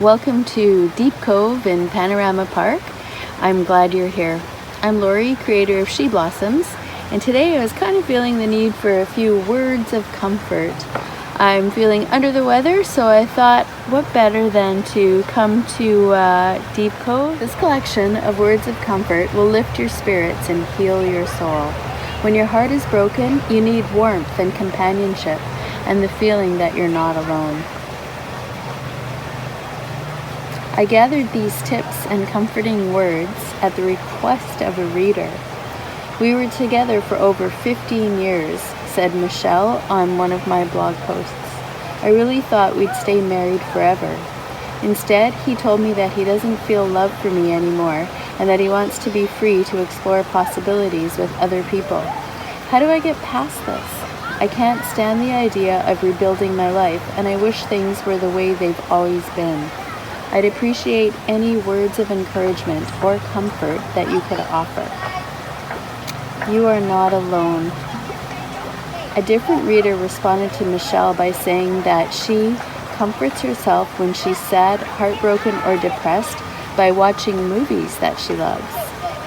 Welcome to Deep Cove in Panorama Park. I'm glad you're here. I'm Lori, creator of She Blossoms, and today I was kind of feeling the need for a few words of comfort. I'm feeling under the weather, so I thought what better than to come to Deep Cove. This collection of words of comfort will lift your spirits and heal your soul. When your heart is broken, you need warmth and companionship and the feeling that you're not alone. I gathered these tips and comforting words at the request of a reader. We were together for over 15 years, said Michelle on one of my blog posts. I really thought we'd stay married forever. Instead, he told me that he doesn't feel love for me anymore and that he wants to be free to explore possibilities with other people. How do I get past this? I can't stand the idea of rebuilding my life, and I wish things were the way they've always been. I'd appreciate any words of encouragement or comfort that you could offer. You are not alone. A different reader responded to Michelle by saying that she comforts herself when she's sad, heartbroken, or depressed by watching movies that she loves.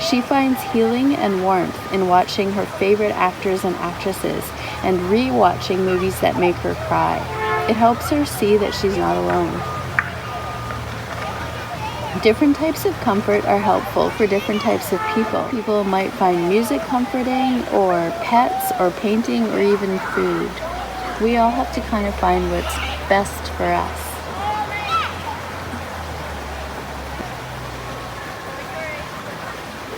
She finds healing and warmth in watching her favorite actors and actresses and re-watching movies that make her cry. It helps her see that she's not alone. Different types of comfort are helpful for different types of people. People might find music comforting, or pets, or painting, or even food. We all have to kind of find what's best for us.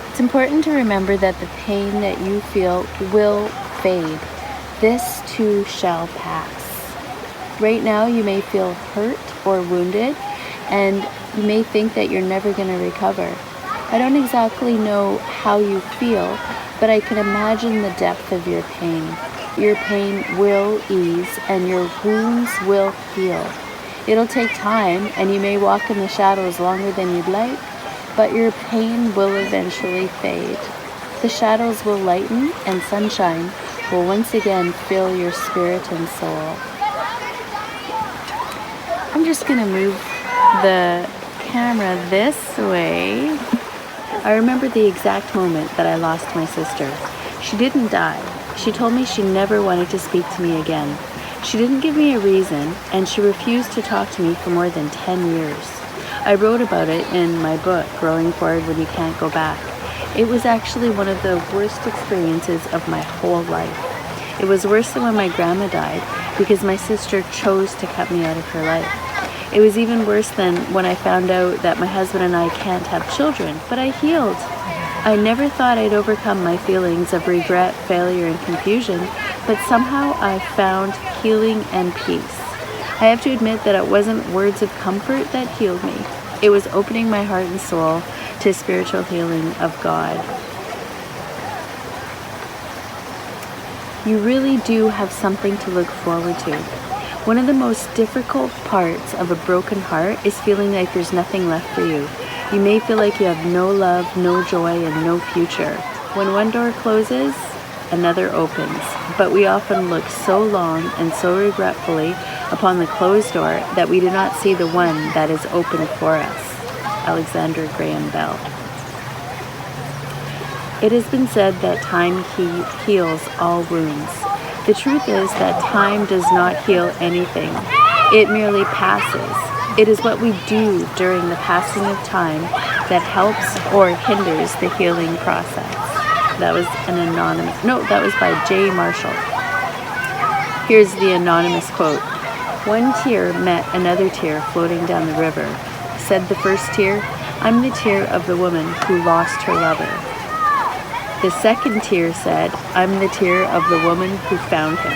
It's important to remember that the pain that you feel will fade. This too shall pass. Right now you may feel hurt or wounded, and you may think that you're never going to recover. I don't exactly know how you feel, but I can imagine the depth of your pain. Your pain will ease and your wounds will heal. It'll take time, and you may walk in the shadows longer than you'd like, but your pain will eventually fade. The shadows will lighten, and sunshine will once again fill your spirit and soul. I'm just going to move the camera this way. I remember the exact moment that I lost my sister. She didn't die. She told me she never wanted to speak to me again. She didn't give me a reason, and she refused to talk to me for more than 10 years. I wrote about it in my book, Growing Forward When You Can't Go Back. It was actually one of the worst experiences of my whole life. It was worse than when my grandma died because my sister chose to cut me out of her life. It was even worse than when I found out that my husband and I can't have children, but I healed. I never thought I'd overcome my feelings of regret, failure, and confusion, but somehow I found healing and peace. I have to admit that it wasn't words of comfort that healed me. It was opening my heart and soul to spiritual healing of God. You really do have something to look forward to. One of the most difficult parts of a broken heart is feeling like there's nothing left for you. You may feel like you have no love, no joy, and no future. When one door closes, another opens. But we often look so long and so regretfully upon the closed door that we do not see the one that is open for us. Alexander Graham Bell. It has been said that time heals all wounds. The truth is that time does not heal anything. It merely passes. It is what we do during the passing of time that helps or hinders the healing process. That was that was by J. Marshall. Here's the anonymous quote. One tear met another tear floating down the river. Said the first tear, I'm the tear of the woman who lost her lover. The second tear said, I'm the tear of the woman who found him.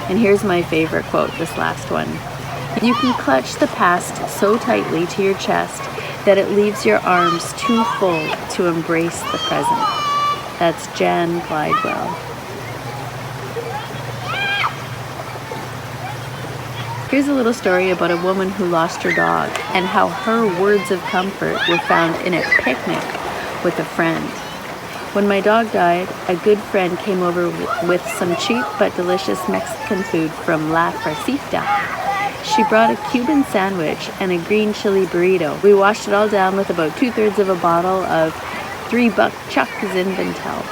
And here's my favorite quote, this last one. You can clutch the past so tightly to your chest that it leaves your arms too full to embrace the present. That's Jan Glidewell. Here's a little story about a woman who lost her dog and how her words of comfort were found in a picnic with a friend. When my dog died, a good friend came over with some cheap but delicious Mexican food from La Fresita. She brought a Cuban sandwich and a green chili burrito. We washed it all down with about 2/3 of a bottle of $3 Chuck Zinfandel.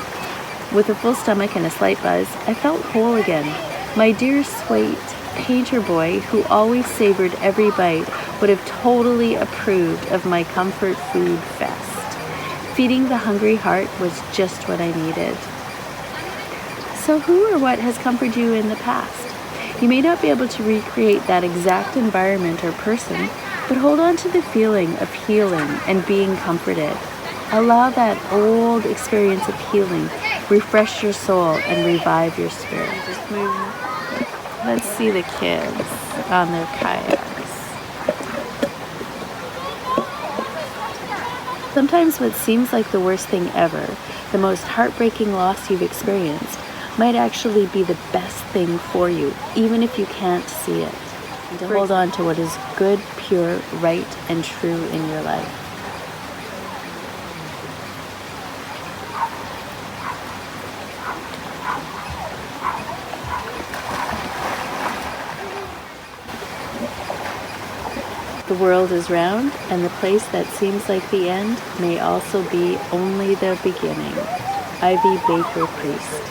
With a full stomach and a slight buzz, I felt whole again. My dear sweet painter boy, who always savored every bite, would have totally approved of my comfort food fest. Feeding the hungry heart was just what I needed. So who or what has comforted you in the past? You may not be able to recreate that exact environment or person, but hold on to the feeling of healing and being comforted. Allow that old experience of healing refresh your soul and revive your spirit. Just move. Let's see the kids on their kayaks. Sometimes what seems like the worst thing ever, the most heartbreaking loss you've experienced, might actually be the best thing for you, even if you can't see it. And to hold on to what is good, pure, right, and true in your life. The world is round, and the place that seems like the end may also be only the beginning. Ivy Baker Priest.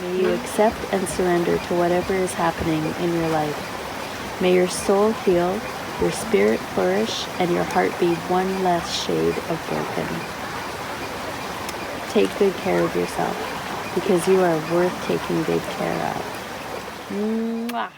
May you accept and surrender to whatever is happening in your life. May your soul heal, your spirit flourish, and your heart be one less shade of broken. Take good care of yourself, because you are worth taking good care of. Mwah.